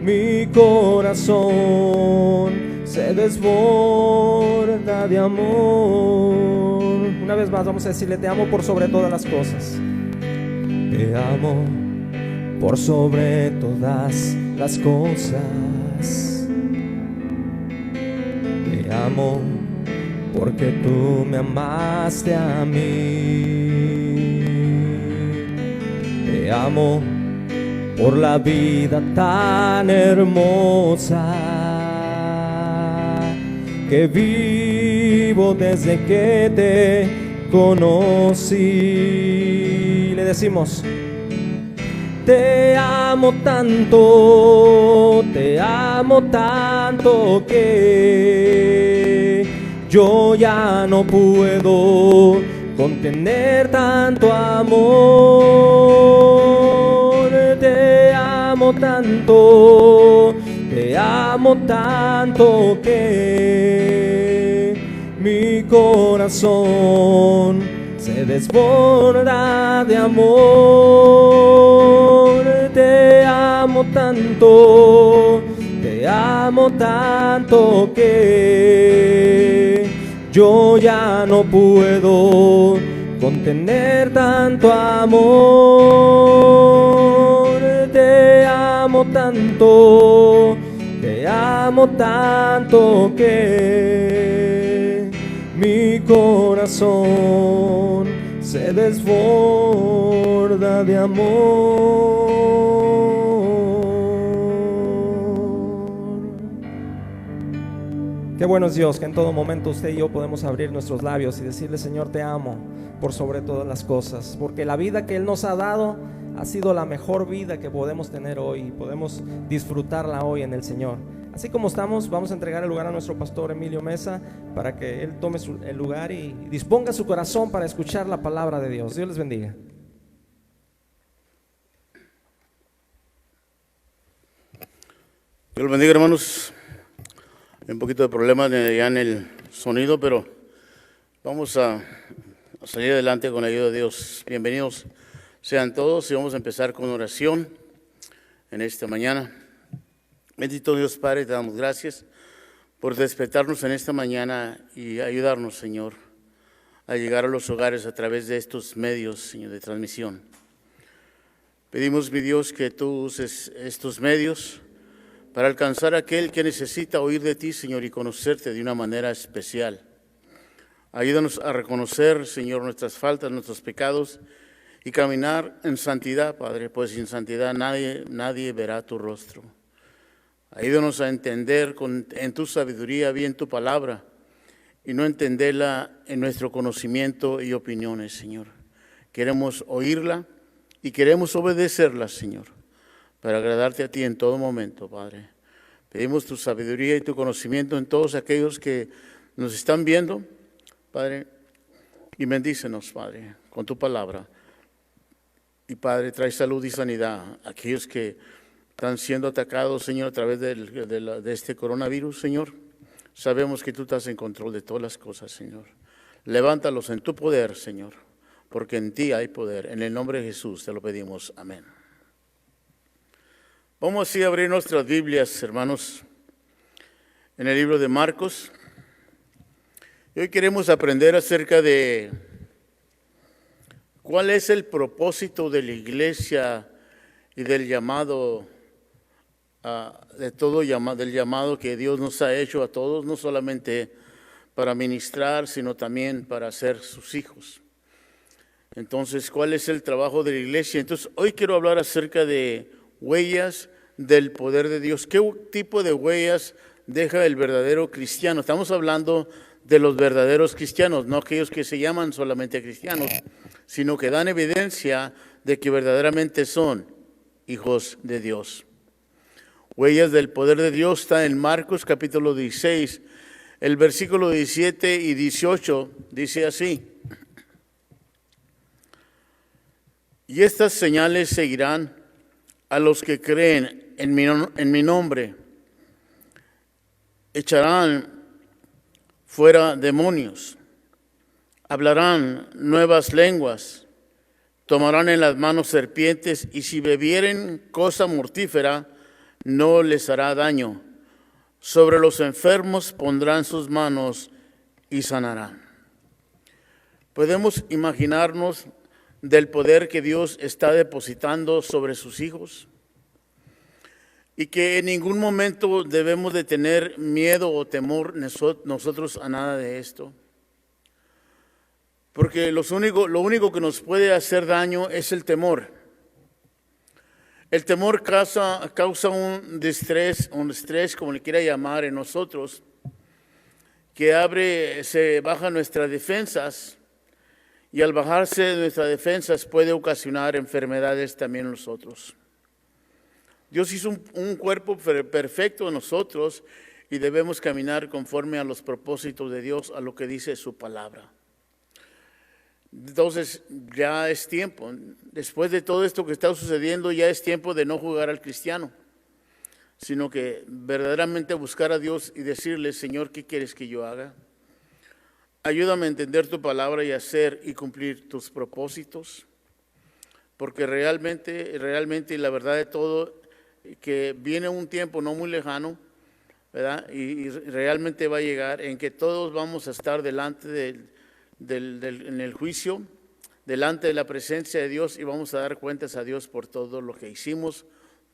mi corazón se desborda de amor. Una vez más vamos a decirle: te amo por sobre todas las cosas. Te amo por sobre todas las cosas. Te amo porque tú me amaste a mí. Te amo por la vida tan hermosa que vivo desde que te conocí. Le decimos: te amo tanto que yo ya no puedo contener tanto amor. Te amo tanto que mi corazón se desborda de amor. Te amo tanto que yo ya no puedo contener tanto amor. Te amo tanto que mi corazón se desborda de amor. Qué bueno es Dios, que en todo momento usted y yo podemos abrir nuestros labios y decirle: Señor, te amo por sobre todas las cosas, porque la vida que Él nos ha dado ha sido la mejor vida que podemos tener hoy, y podemos disfrutarla hoy en el Señor. Así como estamos, vamos a entregar el lugar a nuestro pastor Emilio Mesa para que él tome el lugar y disponga su corazón para escuchar la palabra de Dios. Dios les bendiga. Dios los bendiga, hermanos. Hay un poquito de problema ya en el sonido, pero vamos a salir adelante con la ayuda de Dios. Bienvenidos sean todos y vamos a empezar con oración en esta mañana. Bendito Dios Padre, te damos gracias por despertarnos en esta mañana y ayudarnos, Señor, a llegar a los hogares a través de estos medios, Señor, de transmisión. Pedimos, mi Dios, que tú uses estos medios para alcanzar a aquel que necesita oír de ti, Señor, y conocerte de una manera especial. Ayúdanos a reconocer, Señor, nuestras faltas, nuestros pecados y caminar en santidad, Padre, pues sin santidad nadie verá tu rostro. Ayúdanos a entender en tu sabiduría bien tu palabra y no entenderla en nuestro conocimiento y opiniones, Señor. Queremos oírla y queremos obedecerla, Señor, para agradarte a ti en todo momento, Padre. Pedimos tu sabiduría y tu conocimiento en todos aquellos que nos están viendo, Padre, y bendícenos, Padre, con tu palabra. Y, Padre, trae salud y sanidad a aquellos que están siendo atacados, Señor, a través de este coronavirus, Señor. Sabemos que tú estás en control de todas las cosas, Señor. Levántalos en tu poder, Señor, porque en ti hay poder. En el nombre de Jesús te lo pedimos. Amén. Vamos así a abrir nuestras Biblias, hermanos, en el libro de Marcos. Y hoy queremos aprender acerca de cuál es el propósito de la iglesia y del llamado, del llamado que Dios nos ha hecho a todos, no solamente para ministrar, sino también para ser sus hijos. Entonces, ¿cuál es el trabajo de la iglesia? Entonces, hoy quiero hablar acerca de huellas del poder de Dios. ¿Qué tipo de huellas deja el verdadero cristiano? Estamos hablando de los verdaderos cristianos, no aquellos que se llaman solamente cristianos, sino que dan evidencia de que verdaderamente son hijos de Dios. Huellas del poder de Dios está en Marcos capítulo 16, el versículo 17 y 18, dice así: y estas señales seguirán a los que creen en mi nombre. Echarán fuera demonios, hablarán nuevas lenguas, tomarán en las manos serpientes, y si bebieren cosa mortífera, no les hará daño. Sobre los enfermos pondrán sus manos y sanarán. Podemos imaginarnos del poder que Dios está depositando sobre sus hijos y que en ningún momento debemos de tener miedo o temor nosotros a nada de esto. Porque lo único que nos puede hacer daño es el temor. El temor causa un estrés, como le quiera llamar en nosotros, que se baja nuestras defensas, y al bajarse nuestras defensas puede ocasionar enfermedades también en nosotros. Dios hizo un cuerpo perfecto en nosotros y debemos caminar conforme a los propósitos de Dios, a lo que dice su palabra. Entonces ya es tiempo, después de todo esto que está sucediendo, ya es tiempo de no jugar al cristiano, sino que verdaderamente buscar a Dios y decirle: Señor, ¿qué quieres que yo haga? Ayúdame a entender tu palabra y hacer y cumplir tus propósitos, porque realmente, y la verdad de todo, que viene un tiempo no muy lejano, ¿verdad? Y realmente va a llegar en que todos vamos a estar delante en el juicio, delante de la presencia de Dios, y vamos a dar cuentas a Dios por todo lo que hicimos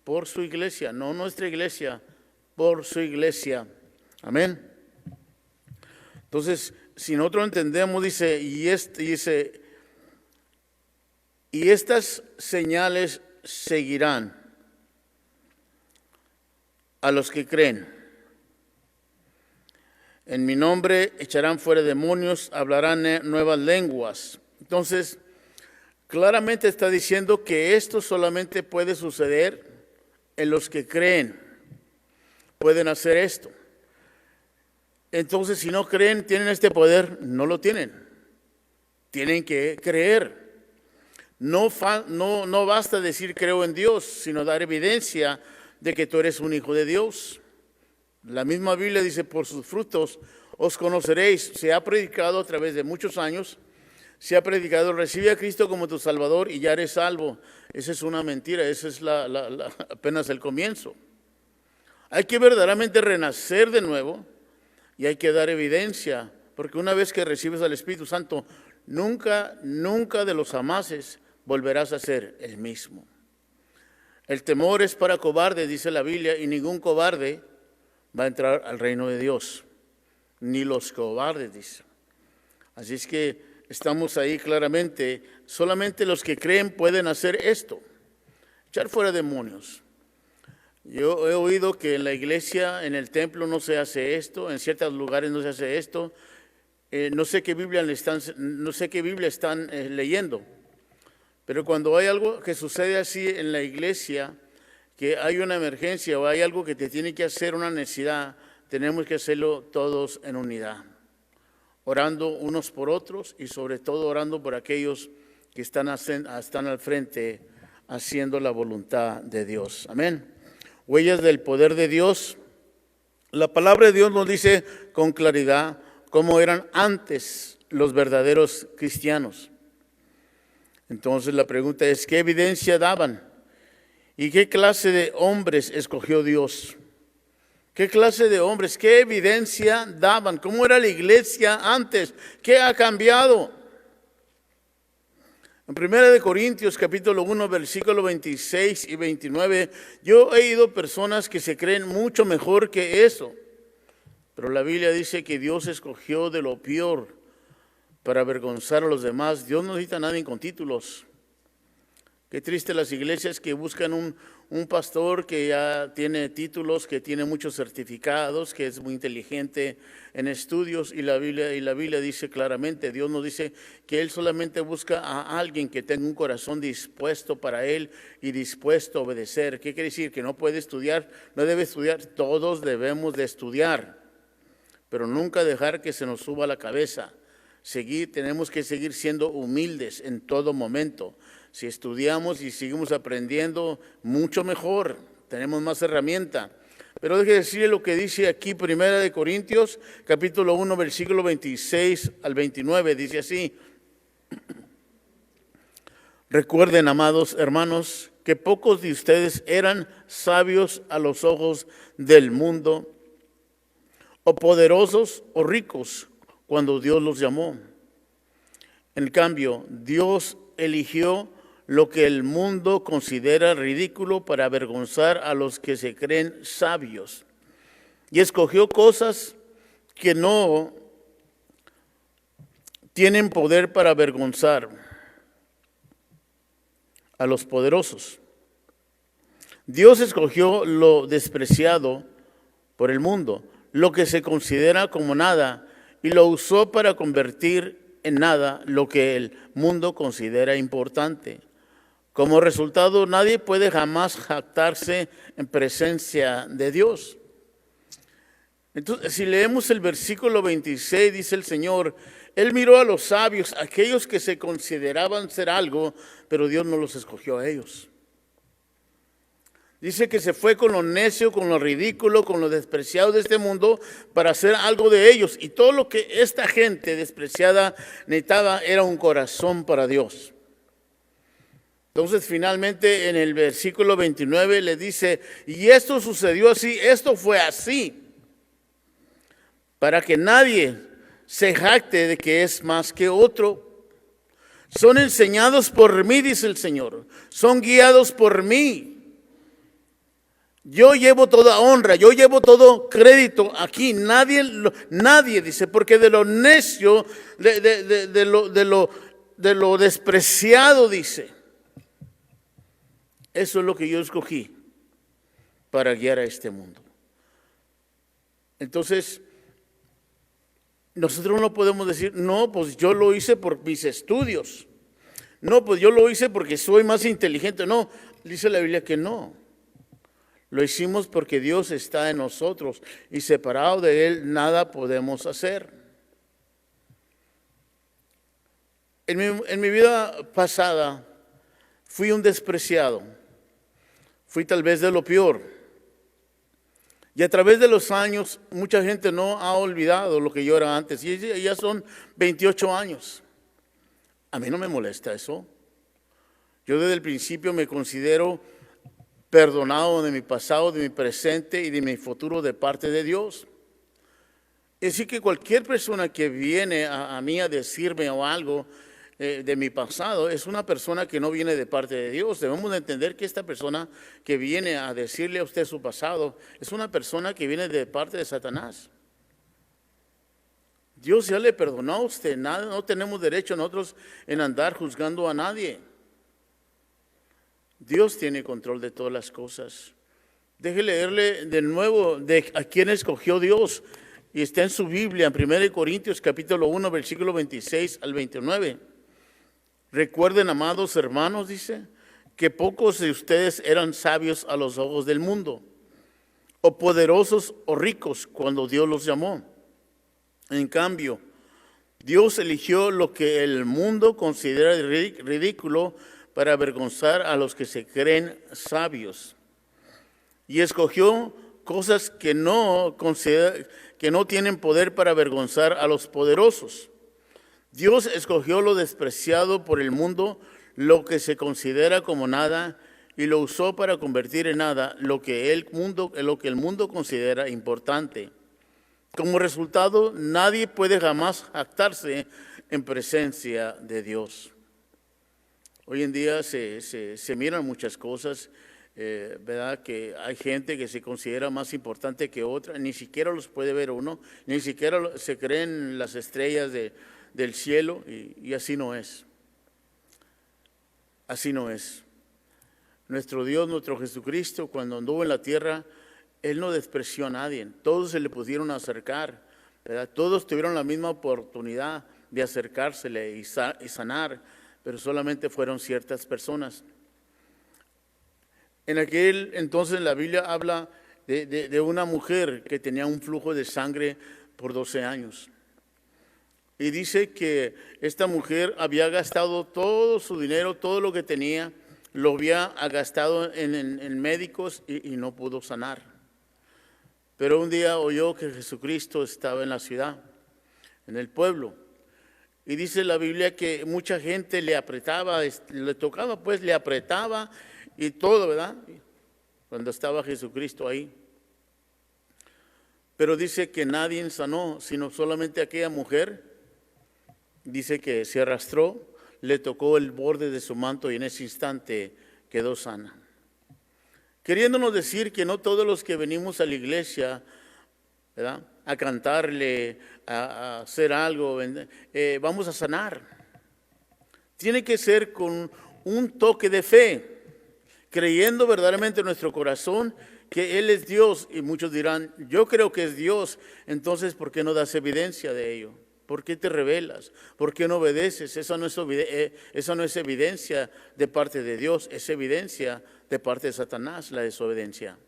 por su iglesia, no nuestra iglesia, por su iglesia. Amén. Entonces, si nosotros entendemos, dice, y estas señales seguirán a los que creen. En mi nombre echarán fuera demonios, hablarán nuevas lenguas. Entonces, claramente está diciendo que esto solamente puede suceder en los que creen. Pueden hacer esto. Entonces, si no creen, tienen este poder, no lo tienen. Tienen que creer. No basta decir creo en Dios, sino dar evidencia de que tú eres un hijo de Dios. La misma Biblia dice: por sus frutos os conoceréis. Se ha predicado a través de muchos años, se ha predicado: recibe a Cristo como tu Salvador y ya eres salvo. Esa es una mentira, ese es apenas el comienzo. Hay que verdaderamente renacer de nuevo y hay que dar evidencia, porque una vez que recibes al Espíritu Santo, nunca de los jamases volverás a ser el mismo. El temor es para cobardes, dice la Biblia, y ningún cobarde va a entrar al reino de Dios, ni los cobardes, dice. Así es que estamos ahí claramente. Solamente los que creen pueden hacer esto: echar fuera demonios. Yo he oído que en la iglesia, en el templo, no se hace esto, en ciertos lugares no se hace esto. No sé qué Biblia están leyendo, pero cuando hay algo que sucede así en la iglesia, que hay una emergencia o hay algo que te tiene que hacer, una necesidad, tenemos que hacerlo todos en unidad, orando unos por otros y sobre todo orando por aquellos que están al frente haciendo la voluntad de Dios. Amén. Huellas del poder de Dios. La palabra de Dios nos dice con claridad cómo eran antes los verdaderos cristianos. Entonces la pregunta es: ¿qué evidencia daban? ¿Y qué clase de hombres escogió Dios? ¿Qué clase de hombres? ¿Qué evidencia daban? ¿Cómo era la iglesia antes? ¿Qué ha cambiado? En 1 Corintios capítulo 1, versículo 26 y 29, yo he oído personas que se creen mucho mejor que eso, pero la Biblia dice que Dios escogió de lo peor para avergonzar a los demás. Dios no necesita a nadie con títulos. Qué triste las iglesias que buscan un pastor que ya tiene títulos, que tiene muchos certificados, que es muy inteligente en estudios, y la Biblia dice claramente, Dios nos dice que Él solamente busca a alguien que tenga un corazón dispuesto para Él y dispuesto a obedecer. ¿Qué quiere decir? Que no puede estudiar, no debe estudiar. Todos debemos de estudiar, pero nunca dejar que se nos suba la cabeza. Tenemos que seguir siendo humildes en todo momento. Si estudiamos y seguimos aprendiendo, mucho mejor, tenemos más herramienta. Pero deje decirle lo que dice aquí 1 Corintios, capítulo 1, versículo 26 al 29, dice así: recuerden, amados hermanos, que pocos de ustedes eran sabios a los ojos del mundo, o poderosos o ricos cuando Dios los llamó. En cambio, Dios eligió lo que el mundo considera ridículo para avergonzar a los que se creen sabios. Y escogió cosas que no tienen poder para avergonzar a los poderosos. Dios escogió lo despreciado por el mundo, lo que se considera como nada, y lo usó para convertir en nada lo que el mundo considera importante. Como resultado, nadie puede jamás jactarse en presencia de Dios. Entonces, si leemos el versículo 26, dice el Señor, Él miró a los sabios, aquellos que se consideraban ser algo, pero Dios no los escogió a ellos. Dice que se fue con lo necio, con lo ridículo, con lo despreciado de este mundo para hacer algo de ellos. Y todo lo que esta gente despreciada necesitaba era un corazón para Dios. Entonces finalmente en el versículo 29 le dice, y esto sucedió así, esto fue así, para que nadie se jacte de que es más que otro. Son enseñados por mí, dice el Señor, son guiados por mí. Yo llevo toda honra, yo llevo todo crédito aquí, nadie dice, porque de lo necio, de lo despreciado, dice, eso es lo que yo escogí para guiar a este mundo. Entonces, nosotros no podemos decir, no, pues yo lo hice por mis estudios, no, pues yo lo hice porque soy más inteligente, no, dice la Biblia que no. Lo hicimos porque Dios está en nosotros y separado de Él nada podemos hacer. En mi vida pasada fui un despreciado, fui tal vez de lo peor. Y a través de los años mucha gente no ha olvidado lo que yo era antes. Y ya son 28 años. A mí no me molesta eso. Yo desde el principio me considero perdonado de mi pasado, de mi presente y de mi futuro de parte de Dios. Es decir, que cualquier persona que viene a mí a decirme o algo de mi pasado es una persona que no viene de parte de Dios. Debemos de entender que esta persona que viene a decirle a usted su pasado es una persona que viene de parte de Satanás. Dios ya le perdonó a usted, no tenemos derecho nosotros en andar juzgando a nadie. Dios tiene control de todas las cosas. Deje leerle de nuevo de a quién escogió Dios. Y está en su Biblia, en 1 Corintios capítulo 1, versículo 26 al 29. Recuerden, amados hermanos, dice, que pocos de ustedes eran sabios a los ojos del mundo, o poderosos o ricos cuando Dios los llamó. En cambio, Dios eligió lo que el mundo considera ridículo para avergonzar a los que se creen sabios. Y escogió cosas que no tienen poder para avergonzar a los poderosos. Dios escogió lo despreciado por el mundo, lo que se considera como nada, y lo usó para convertir en nada lo que el mundo considera importante. Como resultado, nadie puede jamás jactarse en presencia de Dios. Hoy en día se miran muchas cosas, ¿verdad? Que hay gente que se considera más importante que otra, ni siquiera los puede ver uno, ni siquiera se creen las estrellas del cielo, y así no es. Así no es. Nuestro Dios, nuestro Jesucristo, cuando anduvo en la tierra, Él no despreció a nadie, todos se le pudieron acercar, ¿verdad? Todos tuvieron la misma oportunidad de acercársele y sanar, pero solamente fueron ciertas personas. En aquel entonces la Biblia habla de una mujer que tenía un flujo de sangre por 12 años. Y dice que esta mujer había gastado todo su dinero, todo lo que tenía, lo había gastado en médicos y no pudo sanar. Pero un día oyó que Jesucristo estaba en la ciudad, en el pueblo. Y dice la Biblia que mucha gente le apretaba, le tocaba, pues le apretaba y todo, ¿verdad? Cuando estaba Jesucristo ahí. Pero dice que nadie sanó, sino solamente aquella mujer. Dice que se arrastró, le tocó el borde de su manto y en ese instante quedó sana. Queriéndonos decir que no todos los que venimos a la iglesia, ¿verdad?, a cantarle, a hacer algo, vamos a sanar. Tiene que ser con un toque de fe, creyendo verdaderamente en nuestro corazón que Él es Dios. Y muchos dirán, yo creo que es Dios, entonces ¿por qué no das evidencia de ello? ¿Por qué te rebelas? ¿Por qué no obedeces? Esa no es evidencia de parte de Dios, es evidencia de parte de Satanás, la desobediencia.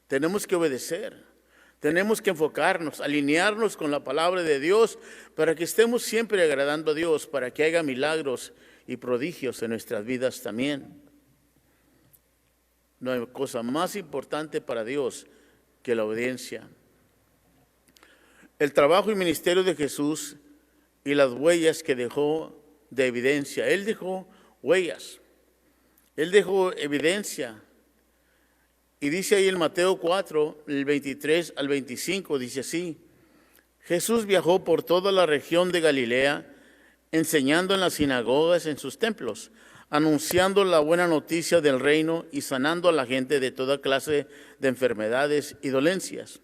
Tenemos que obedecer. Tenemos que enfocarnos, alinearnos con la palabra de Dios para que estemos siempre agradando a Dios, para que haya milagros y prodigios en nuestras vidas también. No hay cosa más importante para Dios que la obediencia. El trabajo y ministerio de Jesús y las huellas que dejó de evidencia. Él dejó huellas, Él dejó evidencia. Y dice ahí en Mateo 4, el 23 al 25, dice así: Jesús viajó por toda la región de Galilea, enseñando en las sinagogas, en sus templos, anunciando la buena noticia del reino y sanando a la gente de toda clase de enfermedades y dolencias.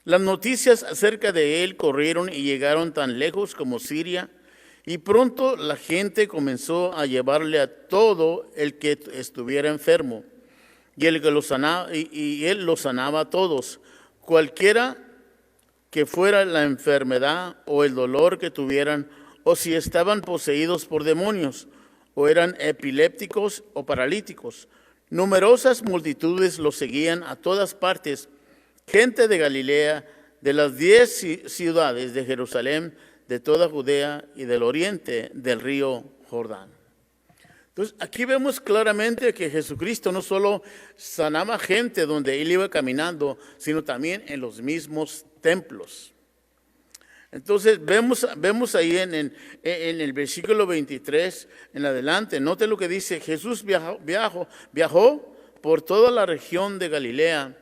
Las noticias acerca de él corrieron y llegaron tan lejos como Siria, y pronto la gente comenzó a llevarle a todo el que estuviera enfermo. Y él los sanaba a todos, cualquiera que fuera la enfermedad o el dolor que tuvieran, o si estaban poseídos por demonios, o eran epilépticos o paralíticos. Numerosas multitudes los seguían a todas partes, gente de Galilea, de las 10 ciudades de Jerusalén, de toda Judea y del oriente del río Jordán. Entonces, aquí vemos claramente que Jesucristo no solo sanaba gente donde Él iba caminando, sino también en los mismos templos. Entonces, vemos ahí en el versículo 23 en adelante, note lo que dice: Jesús viajó por toda la región de Galilea,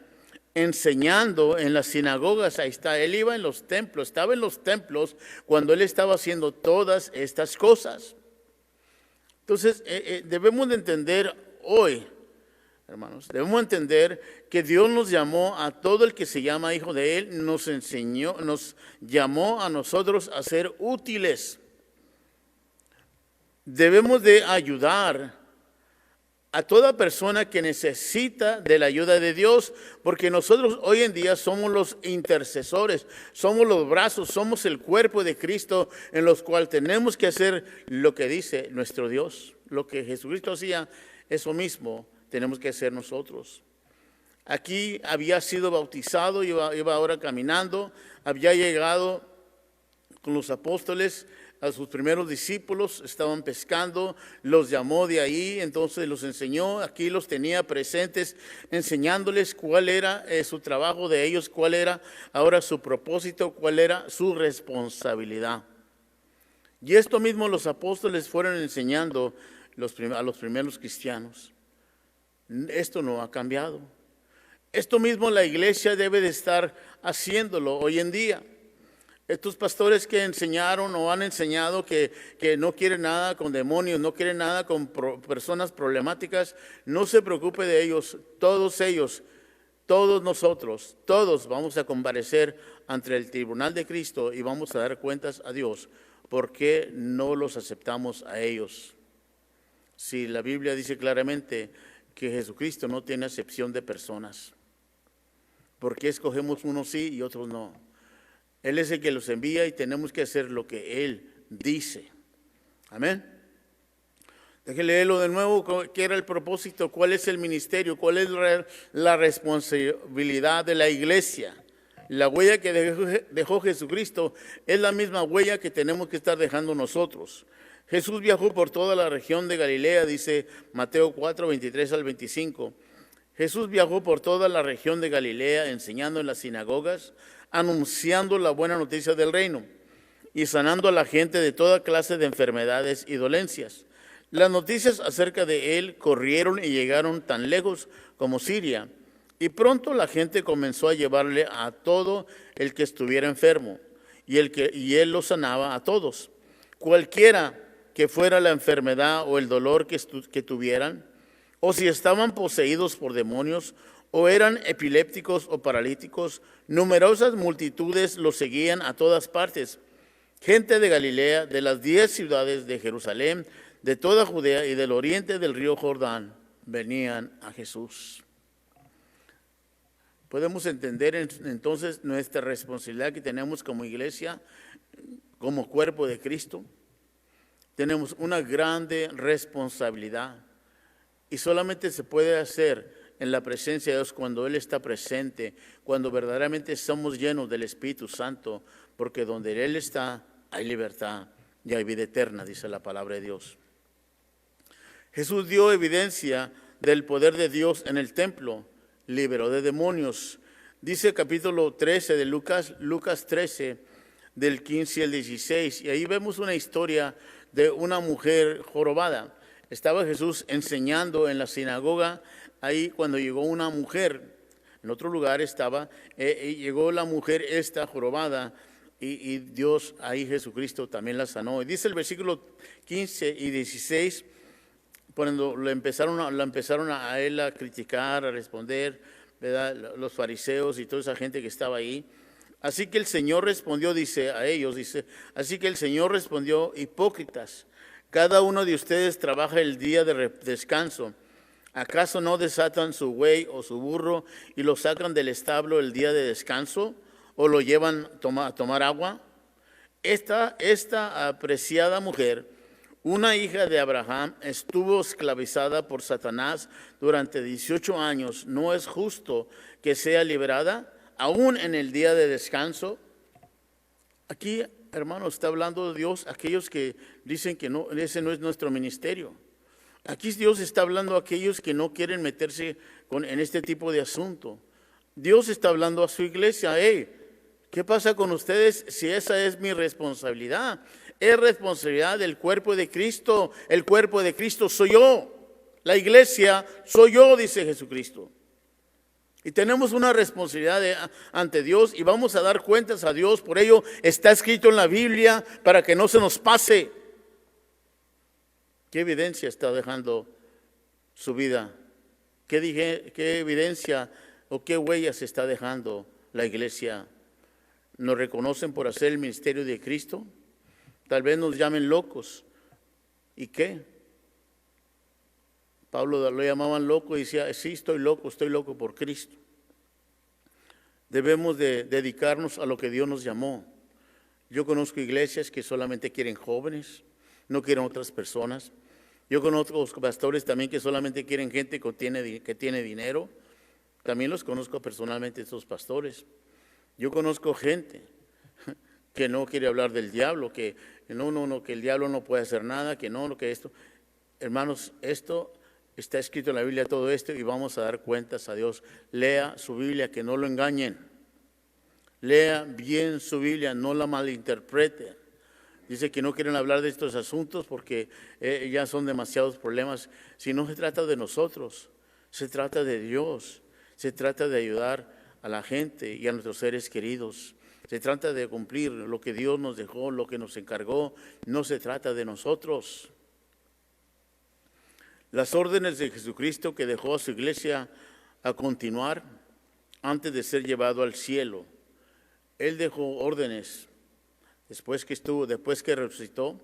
enseñando en las sinagogas. Ahí está, Él iba en los templos, estaba en los templos cuando Él estaba haciendo todas estas cosas. Entonces, debemos de entender hoy, hermanos, debemos entender que Dios nos llamó a todo el que se llama hijo de Él, nos llamó a nosotros a ser útiles. Debemos de ayudar a toda persona que necesita de la ayuda de Dios, porque nosotros hoy en día somos los intercesores, somos los brazos, somos el cuerpo de Cristo, en los cuales tenemos que hacer lo que dice nuestro Dios. Lo que Jesucristo hacía, eso mismo tenemos que hacer nosotros. Aquí había sido bautizado, iba ahora caminando, había llegado con los apóstoles, a sus primeros discípulos, estaban pescando, los llamó de ahí, entonces los enseñó, aquí los tenía presentes, enseñándoles cuál era su trabajo de ellos, cuál era ahora su propósito, cuál era su responsabilidad. Y esto mismo los apóstoles fueron enseñando a los primeros cristianos. Esto no ha cambiado. Esto mismo la iglesia debe de estar haciéndolo hoy en día. Estos pastores que enseñaron o han enseñado que no quieren nada con demonios, no quieren nada con personas problemáticas, no se preocupe de ellos, todos nosotros, todos vamos a comparecer ante el tribunal de Cristo y vamos a dar cuentas a Dios. ¿Por qué no los aceptamos a ellos? Si la Biblia dice claramente que Jesucristo no tiene acepción de personas, ¿por qué escogemos unos sí y otros no? Él es el que los envía y tenemos que hacer lo que Él dice. Amén. Déjenme leerlo de nuevo. ¿Qué era el propósito? ¿Cuál es el ministerio? ¿Cuál es la responsabilidad de la iglesia? La huella que dejó Jesucristo es la misma huella que tenemos que estar dejando nosotros. Jesús viajó por toda la región de Galilea, dice Mateo 4, 23 al 25. Jesús viajó por toda la región de Galilea, enseñando en las sinagogas, anunciando la buena noticia del reino y sanando a la gente de toda clase de enfermedades y dolencias. Las noticias acerca de él corrieron y llegaron tan lejos como Siria, y pronto la gente comenzó a llevarle a todo el que estuviera enfermo, y él lo sanaba a todos. Cualquiera que fuera la enfermedad o el dolor que tuvieran, o si estaban poseídos por demonios, o eran epilépticos o paralíticos, numerosas multitudes los seguían a todas partes. Gente de Galilea, de las 10 ciudades de Jerusalén, de toda Judea y del oriente del río Jordán, venían a Jesús. Podemos entender entonces nuestra responsabilidad que tenemos como iglesia, como cuerpo de Cristo. Tenemos una grande responsabilidad y solamente se puede hacer en la presencia de Dios cuando Él está presente, cuando verdaderamente somos llenos del Espíritu Santo, porque donde Él está hay libertad y hay vida eterna, dice la palabra de Dios. Jesús dio evidencia del poder de Dios en el templo, liberó de demonios. Dice capítulo 13 de Lucas 13, del 15 al 16, y ahí vemos una historia de una mujer jorobada. Estaba Jesús enseñando en la sinagoga, ahí cuando llegó una mujer, en otro lugar estaba, llegó la mujer esta jorobada, y Dios, ahí Jesucristo también la sanó. Y dice el versículo 15 y 16, cuando la empezaron a él a criticar, a responder, ¿verdad?, los fariseos y toda esa gente que estaba ahí. Así que el Señor respondió, dice a ellos, así que el Señor respondió: hipócritas, cada uno de ustedes trabaja el día de descanso. ¿Acaso no desatan su buey o su burro y lo sacan del establo el día de descanso? ¿O lo llevan a tomar agua? Esta apreciada mujer, una hija de Abraham, estuvo esclavizada por Satanás durante 18 años. ¿No es justo que sea liberada aún en el día de descanso? Aquí, hermanos, está hablando Dios a aquellos que dicen que no, ese no es nuestro ministerio. Aquí Dios está hablando a aquellos que no quieren meterse en este tipo de asunto. Dios está hablando a su iglesia: hey, ¿qué pasa con ustedes si esa es mi responsabilidad? Es responsabilidad del cuerpo de Cristo. El cuerpo de Cristo soy yo. La iglesia soy yo, dice Jesucristo. Y tenemos una responsabilidad ante Dios y vamos a dar cuentas a Dios. Por ello está escrito en la Biblia para que no se nos pase. ¿Qué evidencia está dejando su vida? ¿Qué evidencia o qué huellas está dejando la iglesia? ¿Nos reconocen por hacer el ministerio de Cristo? Tal vez nos llamen locos. ¿Y qué? Pablo lo llamaban loco y decía: sí, estoy loco por Cristo. Debemos de dedicarnos a lo que Dios nos llamó. Yo conozco iglesias que solamente quieren jóvenes, no quieren otras personas. Yo conozco pastores también que solamente quieren gente que tiene dinero. También los conozco personalmente, estos pastores. Yo conozco gente que no quiere hablar del diablo, que que el diablo no puede hacer nada, que esto. Hermanos, esto está escrito en la Biblia, todo esto, y vamos a dar cuentas a Dios. Lea su Biblia, que no lo engañen. Lea bien su Biblia, no la malinterprete. Dice que no quieren hablar de estos asuntos porque ya son demasiados problemas. Si no se trata de nosotros, se trata de Dios. Se trata de ayudar a la gente y a nuestros seres queridos. Se trata de cumplir lo que Dios nos dejó, lo que nos encargó. No se trata de nosotros. Las órdenes de Jesucristo que dejó a su iglesia a continuar antes de ser llevado al cielo. Él dejó órdenes después que resucitó,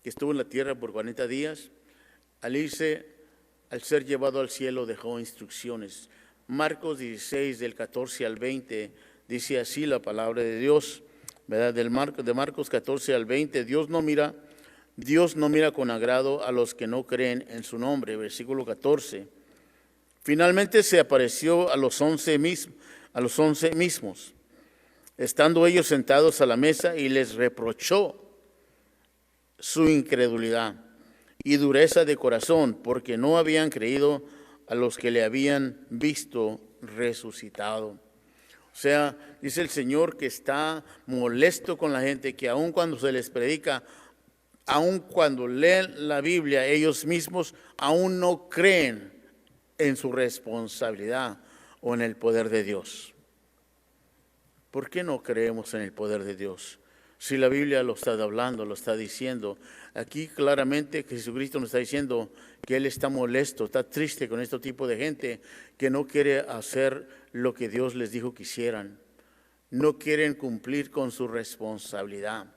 que estuvo en la tierra por 40 días. Al ser llevado al cielo, dejó instrucciones. Marcos 16, del 14 al 20, dice así la palabra de Dios, ¿verdad? De Marcos 14 al 20, Dios no mira con agrado a los que no creen en su nombre. Versículo 14. Finalmente se apareció a los 11 mismos, estando ellos sentados a la mesa, y les reprochó su incredulidad y dureza de corazón, porque no habían creído a los que le habían visto resucitado. O sea, dice el Señor que está molesto con la gente, que aun cuando se les predica aun cuando leen la Biblia, ellos mismos aún no creen en su responsabilidad o en el poder de Dios. ¿Por qué no creemos en el poder de Dios? Si la Biblia lo está hablando, lo está diciendo. Aquí claramente Jesucristo nos está diciendo que Él está molesto, está triste con este tipo de gente que no quiere hacer lo que Dios les dijo que hicieran. No quieren cumplir con su responsabilidad.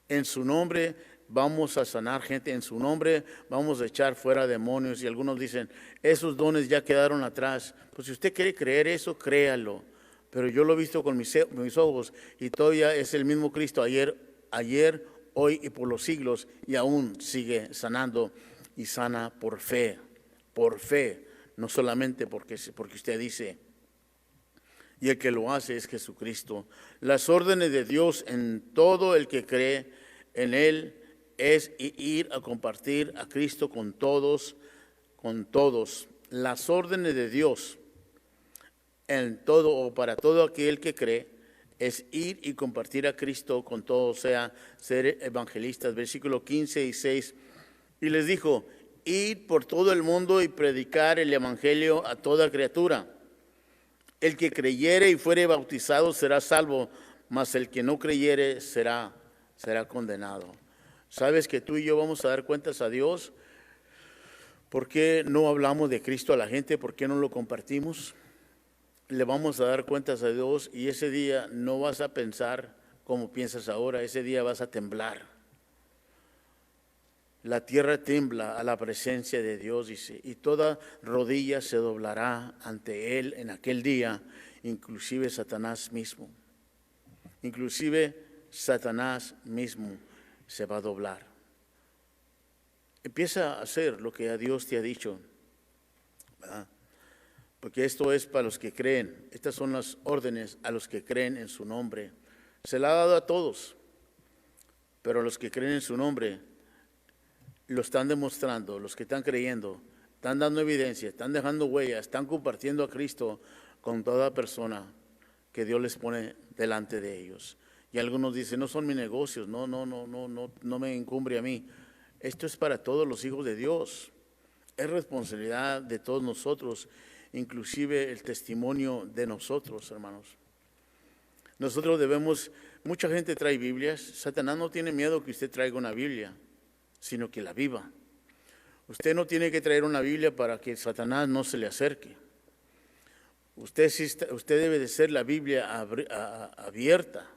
En su nombre vamos a sanar gente, en su nombre vamos a echar fuera demonios. Y algunos dicen, esos dones ya quedaron atrás. Pues si usted quiere creer eso, créalo. Pero yo lo he visto con mis ojos y todavía es el mismo Cristo ayer, hoy y por los siglos, y aún sigue sanando y sana por fe, no solamente porque usted dice. Y el que lo hace es Jesucristo. Las órdenes de Dios en todo el que cree en Él es ir a compartir a Cristo con todos. Las órdenes de Dios en todo o para todo aquel que cree es ir y compartir a Cristo con todos, o sea, ser evangelistas. Versículo 15 y 6. Y les dijo, id por todo el mundo y predicar el evangelio a toda criatura. El que creyere y fuere bautizado será salvo, mas el que no creyere será condenado. ¿Sabes que tú y yo vamos a dar cuentas a Dios? ¿Por qué no hablamos de Cristo a la gente? ¿Por qué no lo compartimos? Le vamos a dar cuentas a Dios y ese día no vas a pensar como piensas ahora, ese día vas a temblar. La tierra tiembla a la presencia de Dios, dice, y toda rodilla se doblará ante Él en aquel día, inclusive Satanás mismo. Inclusive Satanás mismo se va a doblar. Empieza a hacer lo que a Dios te ha dicho, ¿verdad? Porque esto es para los que creen. Estas son las órdenes a los que creen en su nombre. Se la ha dado a todos, pero a los que creen en su nombre lo están demostrando, los que están creyendo, están dando evidencia, están dejando huellas, están compartiendo a Cristo con toda persona que Dios les pone delante de ellos. Y algunos dicen, no son mis negocios, no me incumbre a mí. Esto es para todos los hijos de Dios. Es responsabilidad de todos nosotros, inclusive el testimonio de nosotros, hermanos. Nosotros debemos, mucha gente trae Biblias. Satanás no tiene miedo que usted traiga una Biblia, sino que la viva. Usted no tiene que traer una Biblia para que Satanás no se le acerque. Usted debe de ser la Biblia abierta.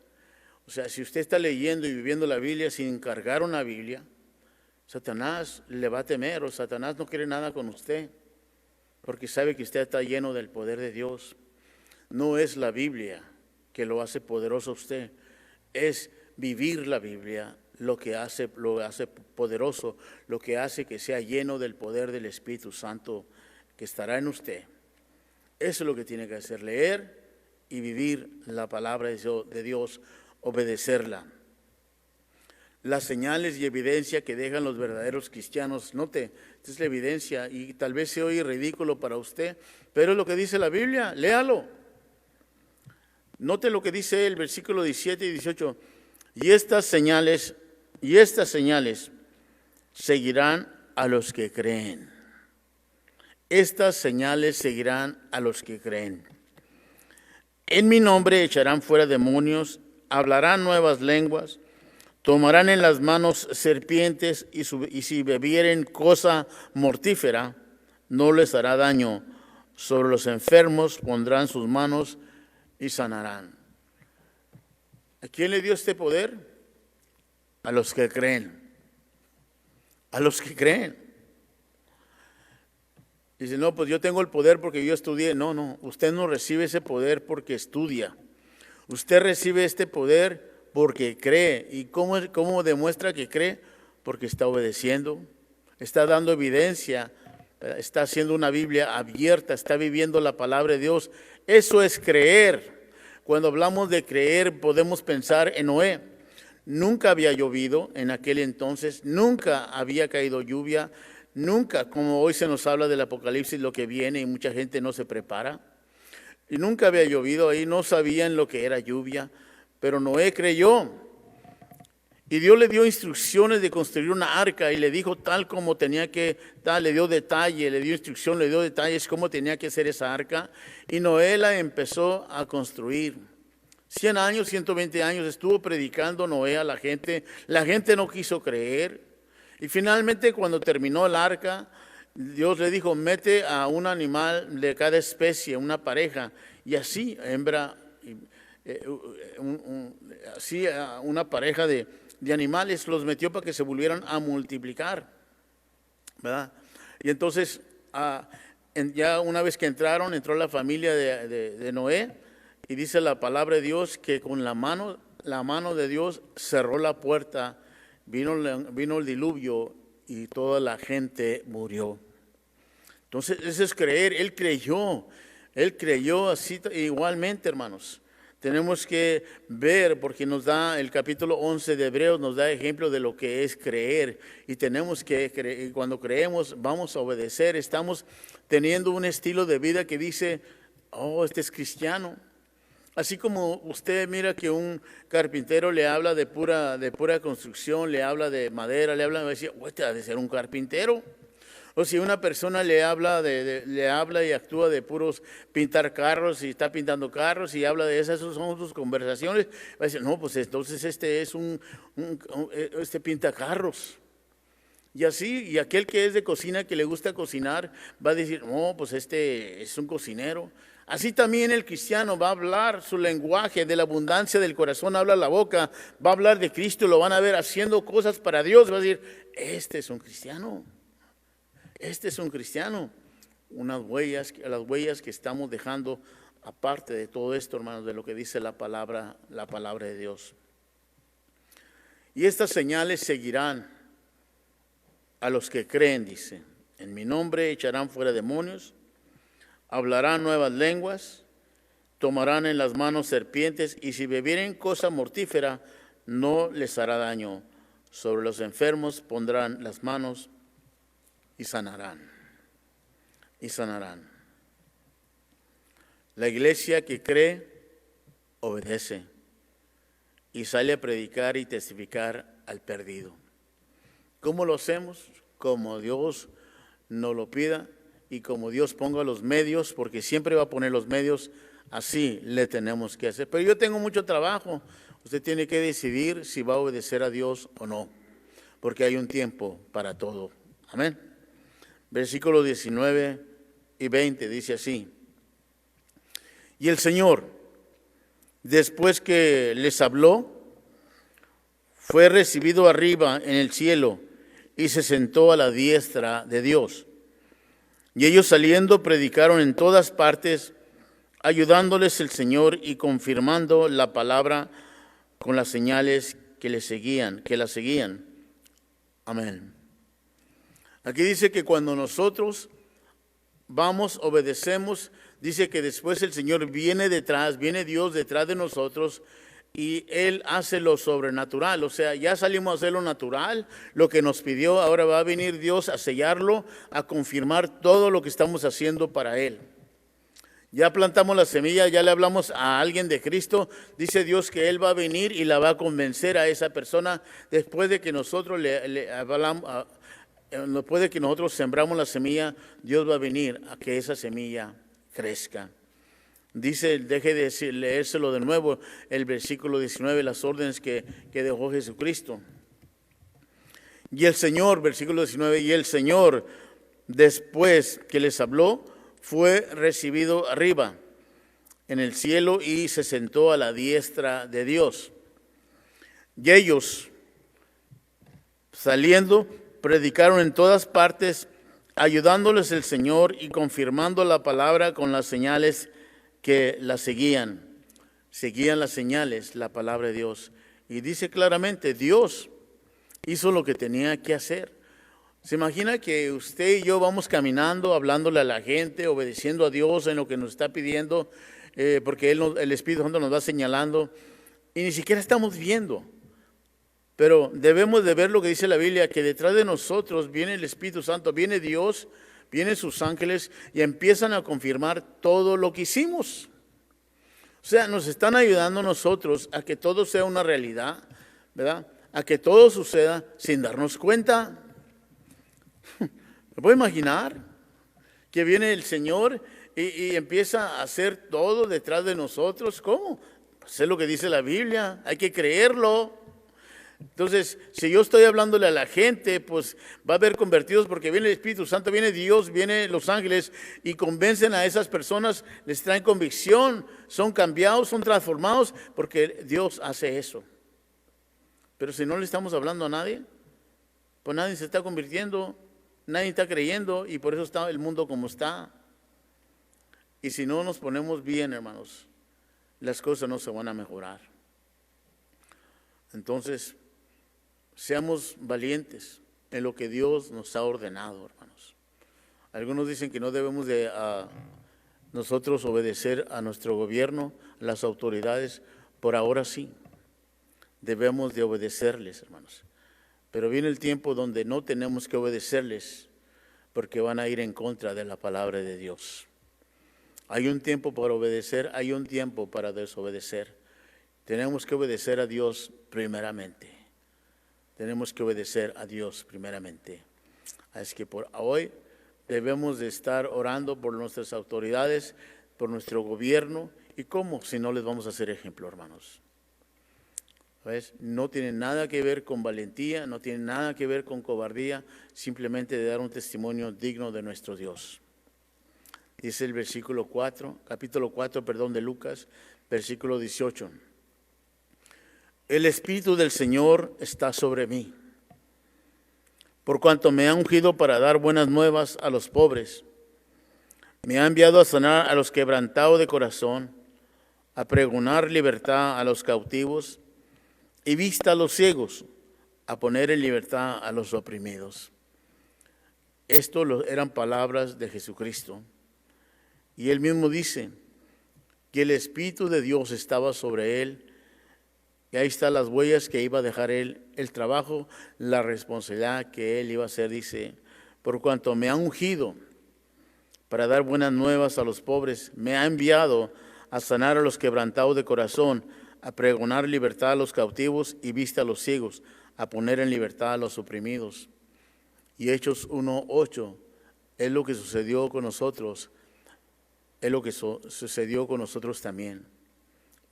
O sea, si usted está leyendo y viviendo la Biblia sin encargar una Biblia, Satanás le va a temer, o Satanás no quiere nada con usted, porque sabe que usted está lleno del poder de Dios. No es la Biblia que lo hace poderoso a usted, es vivir la Biblia lo hace poderoso, lo que hace que sea lleno del poder del Espíritu Santo que estará en usted. Eso es lo que tiene que hacer, leer y vivir la palabra de Dios, obedecerla. Las señales y evidencia que dejan los verdaderos cristianos, note, esta es la evidencia y tal vez se oye ridículo para usted, pero es lo que dice la Biblia, léalo. Note lo que dice el versículo 17 y 18, y estas señales seguirán a los que creen. Estas señales seguirán a los que creen. En mi nombre echarán fuera demonios, hablarán nuevas lenguas, tomarán en las manos serpientes y si bebieren cosa mortífera, no les hará daño. Sobre los enfermos pondrán sus manos y sanarán. ¿A quién le dio este poder? A los que creen. A los que creen. Dice, no, pues yo tengo el poder porque yo estudié. No, usted no recibe ese poder porque estudia. Usted recibe este poder porque cree. ¿Y cómo demuestra que cree? Porque está obedeciendo, está dando evidencia, está haciendo una Biblia abierta, está viviendo la palabra de Dios. Eso es creer. Cuando hablamos de creer, podemos pensar en Noé. Nunca había llovido en aquel entonces, nunca había caído lluvia, nunca, como hoy se nos habla del Apocalipsis, lo que viene y mucha gente no se prepara. Y nunca había llovido ahí, no sabían lo que era lluvia, pero Noé creyó. Y Dios le dio instrucciones de construir una arca y le dijo tal como tenía que, le dio detalle, le dio instrucción, le dio detalles cómo tenía que ser esa arca. Y Noé la empezó a construir. 100 años, 120 años estuvo predicando Noé a la gente no quiso creer. Y finalmente cuando terminó el arca, Dios le dijo, mete a un animal de cada especie, una pareja, y así hembra, así una pareja de animales los metió para que se volvieran a multiplicar, ¿verdad? Y entonces, ya una vez que entró la familia de Noé, y dice la palabra de Dios que con la mano de Dios cerró la puerta, vino el diluvio y toda la gente murió. Entonces, eso es creer. Él creyó así igualmente, hermanos. Tenemos que ver, porque nos da el capítulo 11 de Hebreos, nos da ejemplo de lo que es creer. Y tenemos que creer, cuando creemos, vamos a obedecer. Estamos teniendo un estilo de vida que dice, oh, este es cristiano. Así como usted mira que un carpintero le habla de pura construcción, le habla de madera, le habla, va a decir, este ha de ser un carpintero. O si una persona le habla y actúa de puros pintar carros y está pintando carros y habla de esas son sus conversaciones, va a decir, no, pues entonces este es este pinta carros. Y así, y aquel que es de cocina, que le gusta cocinar, va a decir, no, pues este es un cocinero. Así también el cristiano va a hablar su lenguaje, de la abundancia del corazón habla la boca, va a hablar de Cristo, lo van a ver haciendo cosas para Dios, va a decir, este es un cristiano. Este es un cristiano. Las huellas que estamos dejando, aparte de todo esto, hermanos, de lo que dice la palabra de Dios. Y estas señales seguirán a los que creen, dice. En mi nombre echarán fuera demonios, hablarán nuevas lenguas, tomarán en las manos serpientes, y si bebieren cosa mortífera, no les hará daño. Sobre los enfermos pondrán las manos y sanarán. La iglesia que cree, obedece y sale a predicar y testificar al perdido. ¿Cómo lo hacemos? Como Dios nos lo pida y como Dios ponga los medios, porque siempre va a poner los medios, así le tenemos que hacer. Pero yo tengo mucho trabajo. Usted tiene que decidir si va a obedecer a Dios o no, porque hay un tiempo para todo. Amén. Versículos 19 y 20 dice así. Y el Señor, después que les habló, fue recibido arriba en el cielo y se sentó a la diestra de Dios. Y ellos saliendo predicaron en todas partes, ayudándoles el Señor y confirmando la palabra con las señales que la seguían. Amén. Aquí dice que cuando nosotros vamos, obedecemos, dice que después el Señor viene Dios detrás de nosotros y Él hace lo sobrenatural. O sea, ya salimos a hacer lo natural, lo que nos pidió, ahora va a venir Dios a sellarlo, a confirmar todo lo que estamos haciendo para Él. Ya plantamos la semilla, ya le hablamos a alguien de Cristo, dice Dios que Él va a venir y la va a convencer a esa persona después de que nosotros le hablamos. Después de que nosotros sembramos la semilla, Dios va a venir a que esa semilla crezca. Dice, deje de leérselo de nuevo, el versículo 19, las órdenes que dejó Jesucristo. Y el Señor, versículo 19, y el Señor, después que les habló, fue recibido arriba en el cielo y se sentó a la diestra de Dios. Y ellos, saliendo, predicaron en todas partes, ayudándoles el Señor y confirmando la palabra con las señales que la seguían. Seguían las señales, la palabra de Dios. Y dice claramente, Dios hizo lo que tenía que hacer. ¿Se imagina que usted y yo vamos caminando, hablándole a la gente, obedeciendo a Dios en lo que nos está pidiendo, porque el Espíritu Santo nos va señalando, y ni siquiera estamos viendo? Pero debemos de ver lo que dice la Biblia, que detrás de nosotros viene el Espíritu Santo, viene Dios, vienen sus ángeles y empiezan a confirmar todo lo que hicimos. O sea, nos están ayudando a nosotros a que todo sea una realidad, ¿verdad? a que todo suceda sin darnos cuenta. ¿Me puedo imaginar que viene el Señor y empieza a hacer todo detrás de nosotros? ¿Cómo? Pues es lo que dice la Biblia, hay que creerlo. Entonces, si yo estoy hablándole a la gente, pues va a haber convertidos porque viene el Espíritu Santo, viene Dios, vienen los ángeles y convencen a esas personas, les traen convicción, son cambiados, son transformados, porque Dios hace eso. Pero si no le estamos hablando a nadie, pues nadie se está convirtiendo, nadie está creyendo y por eso está el mundo como está. Y si no nos ponemos bien, hermanos, las cosas no se van a mejorar. Entonces, seamos valientes en lo que Dios nos ha ordenado, hermanos. Algunos dicen que no debemos de nosotros obedecer a nuestro gobierno, a las autoridades. Por ahora sí, debemos de obedecerles, hermanos. Pero viene el tiempo donde no tenemos que obedecerles porque van a ir en contra de la palabra de Dios. Hay un tiempo para obedecer, hay un tiempo para desobedecer. Tenemos que obedecer a Dios primeramente. Tenemos que obedecer a Dios primeramente. Así que por hoy debemos de estar orando por nuestras autoridades, por nuestro gobierno. ¿Y cómo? Si no les vamos a hacer ejemplo, hermanos. ¿Ves? No tiene nada que ver con valentía, no tiene nada que ver con cobardía, simplemente de dar un testimonio digno de nuestro Dios. Dice el versículo 4, capítulo 4, de Lucas, versículo 18. El Espíritu del Señor está sobre mí, por cuanto me ha ungido para dar buenas nuevas a los pobres. Me ha enviado a sanar a los quebrantados de corazón, a pregonar libertad a los cautivos y vista a los ciegos, a poner en libertad a los oprimidos. Esto eran palabras de Jesucristo. Y él mismo dice que el Espíritu de Dios estaba sobre él. Y ahí están las huellas que iba a dejar él, el trabajo, la responsabilidad que él iba a hacer. Dice, por cuanto me ha ungido para dar buenas nuevas a los pobres, me ha enviado a sanar a los quebrantados de corazón, a pregonar libertad a los cautivos y vista a los ciegos, a poner en libertad a los oprimidos. Y Hechos 1:8 es lo que sucedió con nosotros. Es lo que sucedió con nosotros también,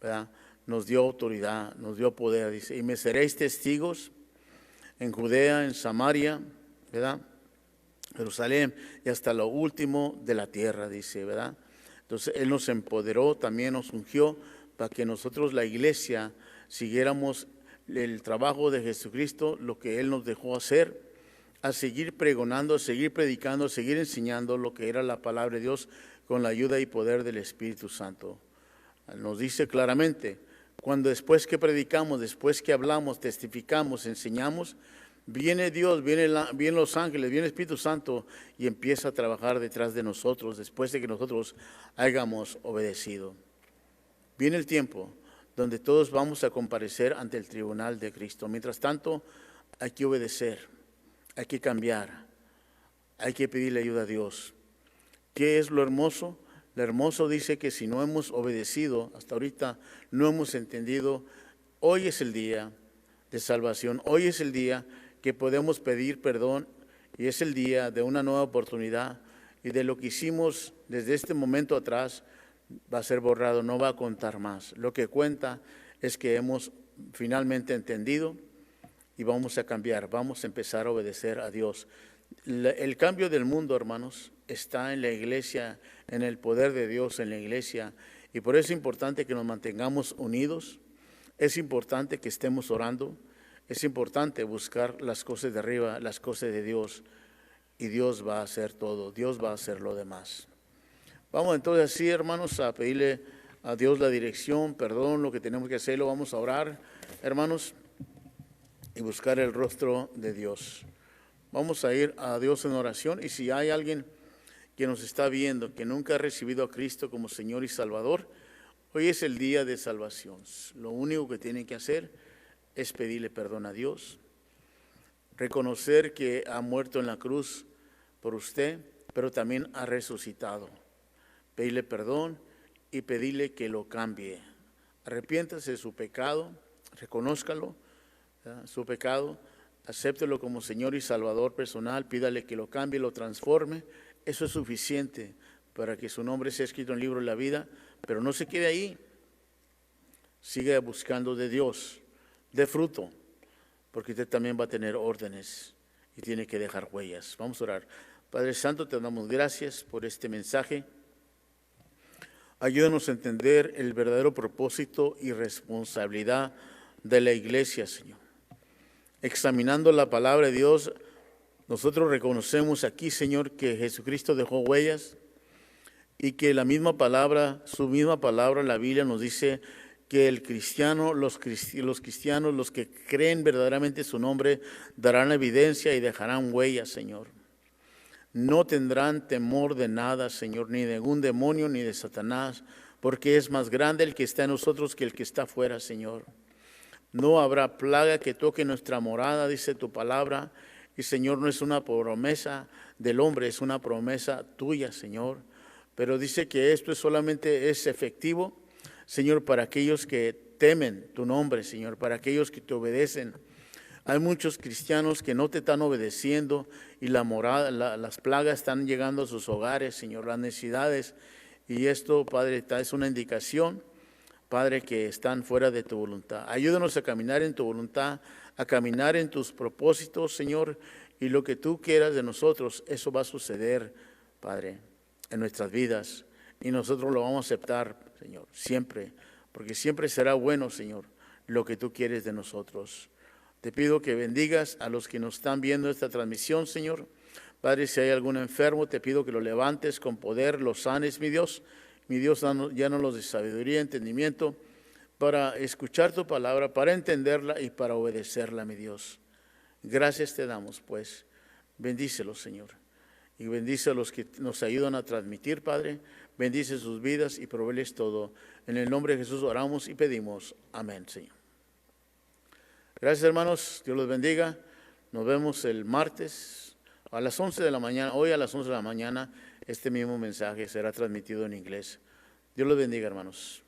¿verdad? Nos dio autoridad, nos dio poder, dice, y me seréis testigos en Judea, en Samaria, ¿verdad? Jerusalén y hasta lo último de la tierra, dice, ¿verdad? Entonces Él nos empoderó, también nos ungió para que nosotros, la iglesia, siguiéramos el trabajo de Jesucristo, lo que Él nos dejó hacer, a seguir pregonando, a seguir predicando, a seguir enseñando lo que era la palabra de Dios, con la ayuda y poder del Espíritu Santo. Nos dice claramente, cuando después que predicamos, después que hablamos, testificamos, enseñamos, viene Dios, vienen los ángeles, viene el Espíritu Santo y empieza a trabajar detrás de nosotros, después de que nosotros hayamos obedecido. Viene el tiempo donde todos vamos a comparecer ante el tribunal de Cristo. Mientras tanto, hay que obedecer, hay que cambiar, hay que pedirle ayuda a Dios. ¿Qué es lo hermoso? Lo hermoso dice que si no hemos obedecido, hasta ahorita no hemos entendido, hoy es el día de salvación, hoy es el día que podemos pedir perdón y es el día de una nueva oportunidad y de lo que hicimos desde este momento atrás va a ser borrado, no va a contar más. Lo que cuenta es que hemos finalmente entendido y vamos a cambiar, vamos a empezar a obedecer a Dios. El cambio del mundo, hermanos, está en la iglesia, en el poder de Dios en la iglesia. Y por eso es importante que nos mantengamos unidos, es importante que estemos orando, es importante buscar las cosas de arriba, las cosas de Dios. Y Dios va a hacer todo, Dios va a hacer lo demás. Vamos entonces así, hermanos, a pedirle a Dios la dirección, perdón, lo que tenemos que hacerlo. Vamos a orar, hermanos, y buscar el rostro de Dios. Vamos a ir a Dios en oración y si hay alguien que nos está viendo, que nunca ha recibido a Cristo como Señor y Salvador, hoy es el día de salvación. Lo único que tienen que hacer es pedirle perdón a Dios, reconocer que ha muerto en la cruz por usted, pero también ha resucitado. Pedirle perdón y pedirle que lo cambie. Arrepiéntase de su pecado, reconózcalo, su pecado, acéptelo como Señor y Salvador personal, pídale que lo cambie, lo transforme. Eso es suficiente para que su nombre sea escrito en el libro de la vida, pero no se quede ahí. Siga buscando de Dios, de fruto, porque usted también va a tener órdenes y tiene que dejar huellas. Vamos a orar. Padre Santo, te damos gracias por este mensaje. Ayúdanos a entender el verdadero propósito y responsabilidad de la iglesia, Señor. Examinando la palabra de Dios, nosotros reconocemos aquí, Señor, que Jesucristo dejó huellas y que la misma palabra, su misma palabra, la Biblia nos dice que el cristiano, los cristianos, los que creen verdaderamente su nombre, darán evidencia y dejarán huellas, Señor. No tendrán temor de nada, Señor, ni de ningún demonio, ni de Satanás, porque es más grande el que está en nosotros que el que está afuera, Señor. No habrá plaga que toque nuestra morada, dice tu palabra, y Señor, no es una promesa del hombre, es una promesa tuya, Señor. Pero dice que esto solamente es efectivo, Señor, para aquellos que temen tu nombre, Señor, para aquellos que te obedecen. Hay muchos cristianos que no te están obedeciendo y las plagas están llegando a sus hogares, Señor, las necesidades. Y esto, Padre, es una indicación, Padre, que están fuera de tu voluntad. Ayúdanos a caminar en tu voluntad, a caminar en tus propósitos, Señor, y lo que tú quieras de nosotros, eso va a suceder, Padre, en nuestras vidas. Y nosotros lo vamos a aceptar, Señor, siempre, porque siempre será bueno, Señor, lo que tú quieres de nosotros. Te pido que bendigas a los que nos están viendo esta transmisión, Señor. Padre, si hay algún enfermo, te pido que lo levantes con poder, lo sanes, mi Dios. Mi Dios, llénalos de sabiduría y entendimiento para escuchar tu palabra, para entenderla y para obedecerla, mi Dios. Gracias te damos, pues. Bendícelos, Señor. Y bendice a los que nos ayudan a transmitir, Padre. Bendice sus vidas y provéeles todo. En el nombre de Jesús oramos y pedimos. Amén, Señor. Gracias, hermanos. Dios los bendiga. Nos vemos el martes a las 11 de la mañana. Hoy a las 11 de la mañana este mismo mensaje será transmitido en inglés. Dios los bendiga, hermanos.